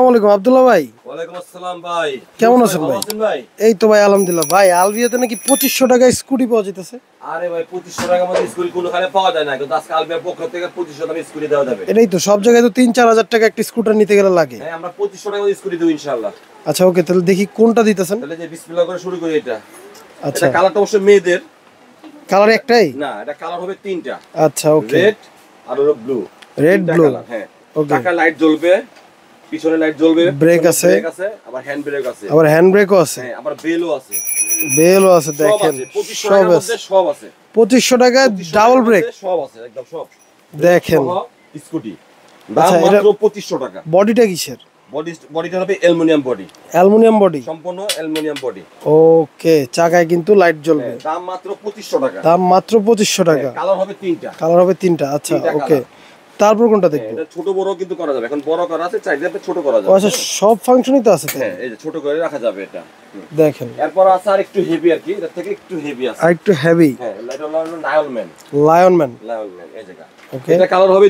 আলাইকুম আব্দুল্লাহ ভাই। ওয়ালাইকুম আসসালাম ভাই। কেমন আছেন ভাই? এই তো ভাই আলহামদুলিল্লাহ। ভাই আলবিয়াতে নাকি 2500 টাকায় স্কুটি পাওয়া যেতেছে। আরে ভাই 2500 টাকার মধ্যে স্কুটি কোনোখানে পাওয়া যায় না, কিন্তু আজকে আলবিয়ার পক্ষ থেকে 2500 টাকা স্কুটি দেওয়া যাবে। এটাই তো, সব জায়গায় তো 3-4 হাজার টাকা একটা স্কুটার নিতে গেলে লাগে। হ্যাঁ, আমরা 2500 টাকার মধ্যে স্কুটি দেব ইনশাআল্লাহ। আচ্ছা ওকে, তাহলে দেখি কোনটা দিতেছেন। তাহলে যে বিসমিল্লাহ করে শুরু করি। এটা আচ্ছা, এটা কালারটা অবশ্য মেয়েদের কালার একটাই না, এটা কালার হবে তিনটা। আচ্ছা ওকে, রেড আর হলো ব্লু। Red blue. হ্যাঁ ওকে, টাকা লাইট জ্বলবে, পিছনে লাইট জ্বলবে, ব্রেক আছে, আবার হ্যান্ড ব্রেক আছে, আবার হ্যান্ড ব্রেকও আছে, হ্যাঁ আবার বেলও আছে। বেলও আছে। দেখেন সব আছে, সব আছে। 2500 টাকায় ডাবল ব্রেক সব আছে, একদম সব। দেখেন স্কুটি আচ্ছা, দাম মাত্র 2500 টাকা। বডিটা কিসের? বডিটা হবে অ্যালুমিনিয়াম বডি, অ্যালুমিনিয়াম বডি, সম্পূর্ণ অ্যালুমিনিয়াম বডি। ওকে, চাকায় কিন্তু লাইট জ্বলবে। দাম মাত্র 2500 টাকা। দাম মাত্র 2500 টাকা। কালার হবে তিনটা। কালার হবে তিনটা। আচ্ছা ওকে, তারপর কোনটা দেখবো? এটা ছোট বড় কিন্তু করা যাবে, এখন বড় করা আছে, চাইলে আপনি ছোট করা যাবে। আচ্ছা, সব ফাংশনই তো আছে। হ্যাঁ, এই যে ছোট করে রাখা যাবে এটা। দেখেন এরপর আছে আর একটু হেভি, আর কি এর থেকে একটু হেভি আছে, আর একটু হেভি। হ্যাঁ, এটা হলো লায়নম্যান। লায়নম্যান এই জায়গা। ওকে, এটা কালার হবে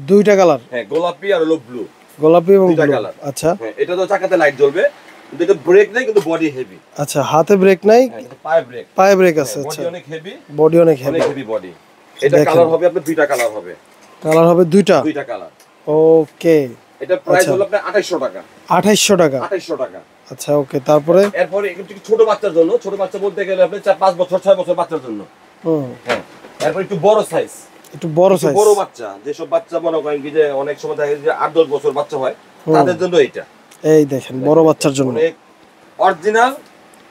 দুইটা কালার, হ্যাঁ, গোলাপি আর হলো ব্লু। গোলাপি এবং দুইটা ব্লু। কালার। আচ্ছা, হ্যাঁ, এটা তো চাকাতে লাইট জ্বলবে, কিন্তু এটা ব্রেক নেই, কিন্তু বডি হেভি। আচ্ছা, হাতে ব্রেক নাই, পায়ে ব্রেক, পায়ে ব্রেক আছে। আচ্ছা, বডি অনেক হেভি, বডি অনেক হেভি, অনেক হেভি বডি। এটা কালার হবে আপনার দুইটা কালার হবে। কালার হবে দুইটা কালার। ওকে, এটা প্রাইস হলো আপনার 2800 টাকা। 2800 টাকা। 2800 টাকা। আচ্ছা ওকে, তারপরে এরপরে একটু ছোট বাচ্চার জন্য, ছোট বাচ্চা বলতে গেলে আপনি 4-5 বছর 6 বছর বাচ্চার জন্য। হ্যাঁ, এরপর একটু বড় সাইজ, একটু বড় সাইজ, বড় বাচ্চা, যেসব বাচ্চা মনে করেন কি যে অনেক সময় দেখা যায় যে 8-10 বছর বাচ্চা হয়, তাদের জন্য এটা। এই দেখেন বড় বাচ্চার জন্য অরিজিনাল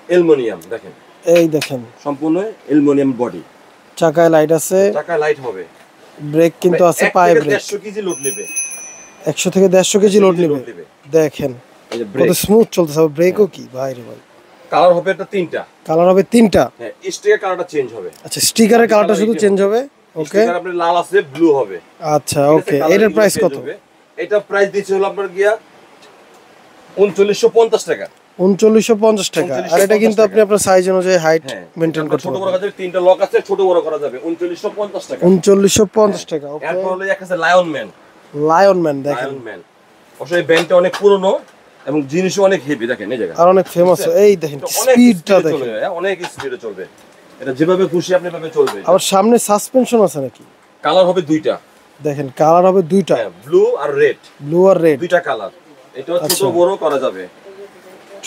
অ্যালুমিনিয়াম। দেখেন, এই দেখেন সম্পূর্ণ অ্যালুমিনিয়াম বডি, চাকায় লাইট আছে, চাকায় লাইট হবে, ব্রেক কিন্তু আছে, পায়ে ব্রেক। 100 কেজি লোড নেবে, 100 থেকে 150 কেজি লোড নেবে। দেখেন কত স্মুথ চলতেছে। ব্রেকও কি ভাই রে ভাই। কালার হবে এটা তিনটা। কালার হবে তিনটা। হ্যাঁ, স্টিকার কালারটা চেঞ্জ হবে। আচ্ছা, স্টিকারের কালারটা শুধু চেঞ্জ হবে। ওকে, স্টিকার আপনার লাল আছে, ব্লু হবে। আচ্ছা ওকে, এটার প্রাইস কত? এটা প্রাইস দিচ্ছে হলো আপনার গিয়া 3950 টাকা। 3950 টাকা। আর এটা কিন্তু আপনি আপনার সাইজ অনুযায়ী হাইট মেইনটেইন করতে ছোট বড় পারবেন। করা যাবে, তিনটা লক আছে, ছোট বড় করা যাবে। 3950 টাকা। 3950 টাকা। ওকে, এরপর হলো এক আছে লায়নম্যান। লায়নম্যান দেখেন, লায়নম্যান অবশ্যই এই ব্যান্ডটা অনেক পুরনো এবং জিনিসও অনেক হেভি। দেখেন এই জায়গা আর অনেক ফেমাস। এই দেখেন স্পিডটা দেখেন, অনেক স্পিডে চলবে। এটা যেভাবে খুশি আপনি ভাবে চলবে। আর সামনে সাসপেনশন আছে নাকি? কালার হবে দুইটা। দেখেন কালার হবে দুইটা, ব্লু আর রেড। ব্লু আর রেড, দুইটা কালার। এটা ছোট বড় করা যাবে,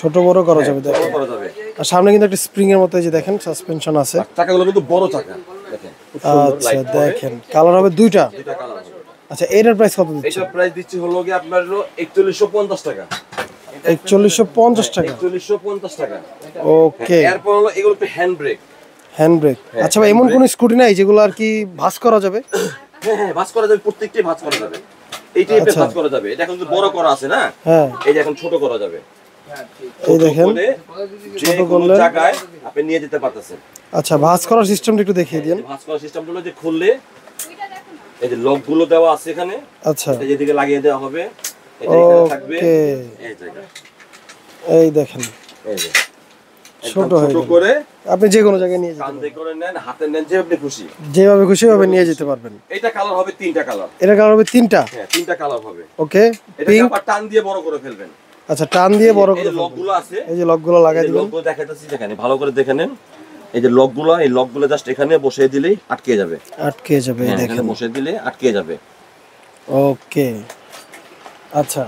ছোট বড় করা যাবে। দেখেন করা যাবে। আর সামনে কিন্তু একটা স্প্রিং এর মতো, এই যে দেখেন সাসপেনশন আছে। চাকাগুলো কিন্তু বড় চাকা। দেখেন আচ্ছা দেখেন, কালার হবে দুইটা। দুইটা কালার হবে। আচ্ছা, এটার প্রাইস কত দিচ্ছেন? এটা প্রাইস দিচ্ছি হলো কি আপনার হলো 4150 টাকা। 4150 টাকা। 4150 টাকা। ওকে, এরপর হলো এগুলো একটু হ্যান্ড ব্রেক। Hand brake. আচ্ছা ভাই, এমন কোন স্কুটি নাই যেগুলো আর কি ভাঁজ করা যাবে? হ্যাঁ, ভাঁজ করা যাবে, প্রত্যেকটাই ভাঁজ করা যাবে। এই টাইপের ভাঁজ করা যাবে। এটা এখন বড় করা আছে না, হ্যাঁ, এই যে এখন ছোট করা যাবে। এই দেখেন ছোট করলে জায়গায় আপনি নিয়ে যেতে পারতেছেন। আচ্ছা, ভাঁজ করার সিস্টেমটা একটু দেখিয়ে দিন। ভাঁজ করার সিস্টেম হলো যে খুললে এই যে লক গুলো দেওয়া আছে এখানে। আচ্ছা, এটা যেদিকে লাগিয়ে দেওয়া হবে, এটা এখানে থাকবে। এই জায়গা, এই দেখেন এই যে ছোট করে আপনি যে কোনো জায়গায় নিয়ে যেতে পারবেন। কাঁধে করে নেন, হাতে নেন, যেভাবে খুশি, যেভাবে খুশি ভাবে নিয়ে যেতে পারবেন। এটা কালার হবে তিনটা কালার। এটা কালার হবে তিনটা। হ্যাঁ, তিনটা কালার হবে। ওকে, এটা আবার টান দিয়ে বড় করে ফেলবেন। আচ্ছা, টান দিয়ে বড় করে এই লকগুলো আছে, এই যে লকগুলো লাগাই দিবেন। লকগুলো দেখাইতেছি, দেখেন ভালো করে দেখে নেন। এই যে লকগুলো, এই লকগুলো জাস্ট এখানে বসিয়ে দিলেই আটকে যাবে। আটকে যাবে, দেখেন বসিয়ে দিলে আটকে যাবে। ওকে, আচ্ছা,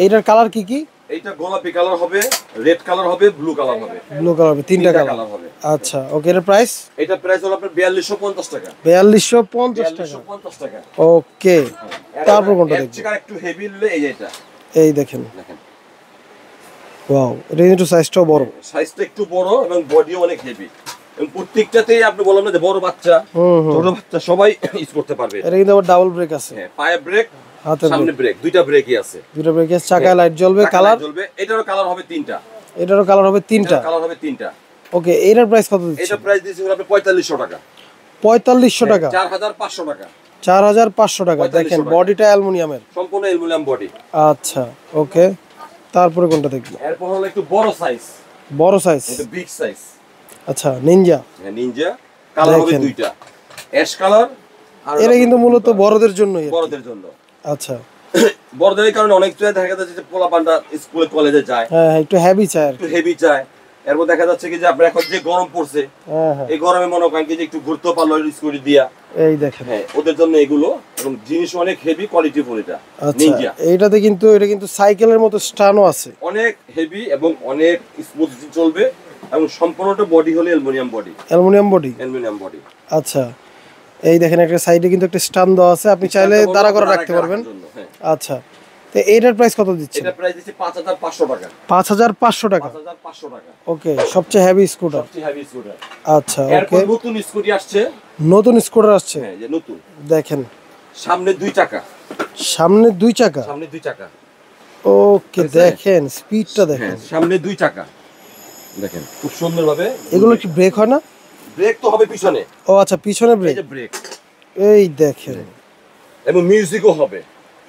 এইটার কালার কি কি? এইটা গোলাপি কালার হবে, রেড কালার হবে, ব্লু কালার হবে। ব্লু কালার হবে, তিনটা কালার হবে। আচ্ছা ওকে, এর প্রাইস? এটা প্রাইস হলো আপনার 4250 টাকা। 4250 টাকা। 4250 টাকা। ওকে, তারপর কোনটা দেখব? চেকার একটু হেভি নিলে এই যে এটা। এই দেখেন, ওয়াও, এটা কিন্তু সাইজটাও বড়। সাইজটা একটু বড় এবং বডিও অনেক হেভি। এবং প্রত্যেকটাতেই আপনি বললাম না যে বড় বাচ্চা, ছোট বাচ্চা সবাই ইউজ করতে পারবে। এটা কিন্তু আবার ডাবল ব্রেক আছে। হ্যাঁ, পায়ে ব্রেক, হাতে সামনে ব্রেক, দুইটা ব্রেকই আছে। দুইটা ব্রেক আছে, চাকায় লাইট জ্বলবে, কালার জ্বলবে। এটারও কালার হবে তিনটা। এটারও কালার হবে তিনটা। কালার হবে তিনটা। ওকে, এটার প্রাইস কত দিচ্ছেন? এটা প্রাইস দিয়েছি আপনি 4500 টাকা। 4500 টাকা। 4500 টাকা। 4500 টাকা। দেখেন বডিটা অ্যালুমিনিয়ামের, সম্পূর্ণ অ্যালুমিনিয়াম বডি। আচ্ছা ওকে, তারপরে কোনটা দেখব? এরপর হলো একটু বড় সাইজ। বড় সাইজ, এটা বিগ সাইজ। আচ্ছা, নিনজা। হ্যাঁ, নিনজা কালার হবে দুইটা, অ্যাশ কালার আর এটা কিন্তু মূলত বড়দের জন্য। বড়দের জন্য। আচ্ছা, বড়দের কারণে অনেক সময় দেখা যাচ্ছে যে পোলা পান্ডা স্কুলে কলেজে যায়, হ্যাঁ একটু হেভি চাই আর কি। একটু হেভি চায়। এরপর দেখা যাচ্ছে কি যে আপনার এখন যে গরম পড়ছে, হ্যাঁ হ্যাঁ এই গরমে মনে করেন কি যে একটু ঘুরতে পারলো স্কুটি দিয়া, এই দেখেন। হ্যাঁ ওদের জন্য এগুলো। এবং জিনিস অনেক হেভি কোয়ালিটি ফুল। এটা আচ্ছা নিনজা, এইটাতে কিন্তু এটা কিন্তু সাইকেলের মতো স্টানও আছে, অনেক হেভি এবং অনেক স্মুথ চলবে। এবং সম্পূর্ণটা বডি হলো aluminium body, aluminium body. Aluminium body. আচ্ছা এই দেখেন একটা সাইডে কিন্তু একটা স্টান দেওয়া আছে, আপনি চাইলে দাঁড়া করে রাখতে পারবেন। আচ্ছা তো এইটার প্রাইস কত দিচ্ছেন? এটা প্রাইস দিচ্ছি 5500 টাকা। 5500 টাকা। 5500 টাকা। ওকে সবচেয়ে হেভি স্কুটার। সবচেয়ে হেভি স্কুটার। আচ্ছা এরপর ওকে নতুন স্কুটি আসছে, নতুন স্কুটার আসছে। হ্যাঁ যে নতুন, দেখেন সামনে 2 চাকা, সামনে 2 চাকা। সামনে 2 চাকা। ওকে দেখেন স্পিডটা দেখেন, হ্যাঁ সামনে 2 চাকা দেখেন খুব সুন্দরভাবে। এগুলো কি ব্রেক হয় না? ব্রেক তো হবে পিছনে। ও আচ্ছা পিছনে এই ব্রেক। যে ব্রেক, এই দেখেন, এবং মিউজিকও হবে।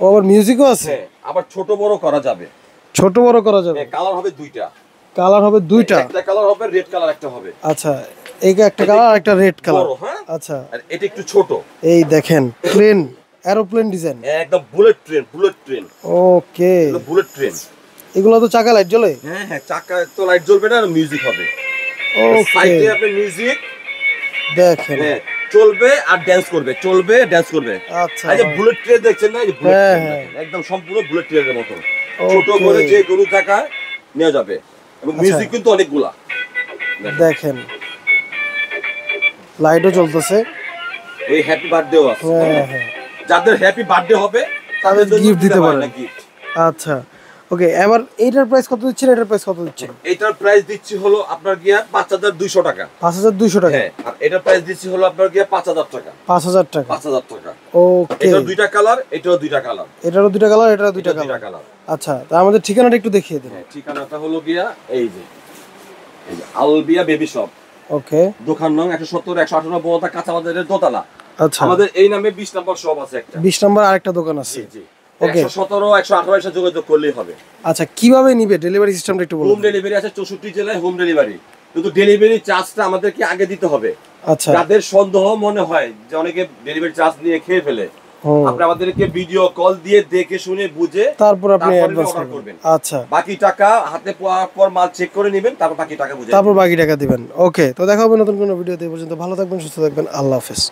ও আবার মিউজিকও আছে। হ্যাঁ আবার ছোট বড় করা যাবে, ছোট বড় করা যাবে। হ্যাঁ কালার হবে 2টা। কালার হবে 2টা। একটা কালার হবে রেড কালার, একটা হবে আচ্ছা এইটা একটা কালার আর একটা রেড কালার। বড়, হ্যাঁ আচ্ছা আর এটা একটু ছোট। এই দেখেন প্লেন, এরোপ্লেন ডিজাইন। একদম বুলেট ট্রেন, বুলেট ট্রেন। ওকে এগুলো বুলেট ট্রেন। এগুলো তো চাকা লাইট জ্বলে। হ্যাঁ হ্যাঁ চাকা তো লাইট জ্বলবে না, আর মিউজিক হবে। ওকে সাইডে আপনি মিউজিক দেখেন। হ্যাঁ চলবে আর ড্যান্স করবে, চলবে ড্যান্স করবে। আচ্ছা এই যে বুলেট ট্রেন দেখছেন না, এই যে বুলেট হ্যাঁ, ট্রেন হ্যাঁ। দেখেন, একদম সম্পূর্ণ বুলেট ট্রেনের মতো। ছোট ওকে। করে যে গরু চাকা নেওয়া যাবে, এবং আচ্ছা। মিউজিক কিন্তু অনেকগুলা। দেখেন লাইটও চলতেছে। ওই হ্যাপি বার্থডেও আছে, হ্যাঁ হ্যাঁ যাদের হ্যাপি বার্থডে হবে তাদের জন্য gift দিতে পারেন। গিফট। আচ্ছা ওকে এবার এইটার প্রাইস কত দিচ্ছেন? এটার প্রাইস কত দিচ্ছেন? এটার প্রাইস দিচ্ছি হলো আপনার গিয়া 5200 টাকা। 5200 টাকা। হ্যাঁ আর এটার প্রাইস দিচ্ছি হলো আপনার গিয়া 5000 টাকা। 5000 টাকা। 5000 টাকা। ওকে এটার 2টা কালার, এটাও 2টা কালার। এটারও 2টা কালার, এটারও 2টা এটা 2টা কালার। কালার। আচ্ছা তা আমাদের ঠিকানাটা একটু দেখিয়ে দিন। হ্যাঁ ঠিকানাটা হলো গিয়া এই যে আলবিয়া বেবি শপ, ওকে দোকান নং 170 118 বড়তা কাঁচা বাজারের দোতলা। আচ্ছা আমাদের এই নামে 20 নম্বর শপ আছে একটা। 20 নম্বর আরেকটা দোকান আছে। জি জি। Okay. 117 118 এর যোগাযোগ করলেই হবে। আচ্ছা কিভাবে নিবে ডেলিভারি সিস্টেমটা একটু বলুন। হোম ডেলিভারি আছে 64 জেলায় হোম ডেলিভারি, কিন্তু ডেলিভারি চার্জটা আমাদেরকে আগে দিতে হবে। আচ্ছা যাদের সন্দেহ মনে হয় যে অনেকে ডেলিভারি চার্জ নিয়ে খেয়ে ফেলে, হুম। আপনি আমাদেরকে ভিডিও কল দিয়ে দেখে শুনে বুঝে তারপর আপনি তারপরে অ্যাডভান্স order করবেন। করবেন। আচ্ছা বাকি টাকা হাতে পাওয়ার পর মাল চেক করে নেবেন, তারপর বাকি টাকা বুঝে তারপর বাকি টাকা দিবেন। ওকে তো দেখা হবে নতুন কোনো ভিডিওতে। এই পর্যন্ত ভালো থাকবেন, সুস্থ থাকবেন, আল্লাহ হাফেজ।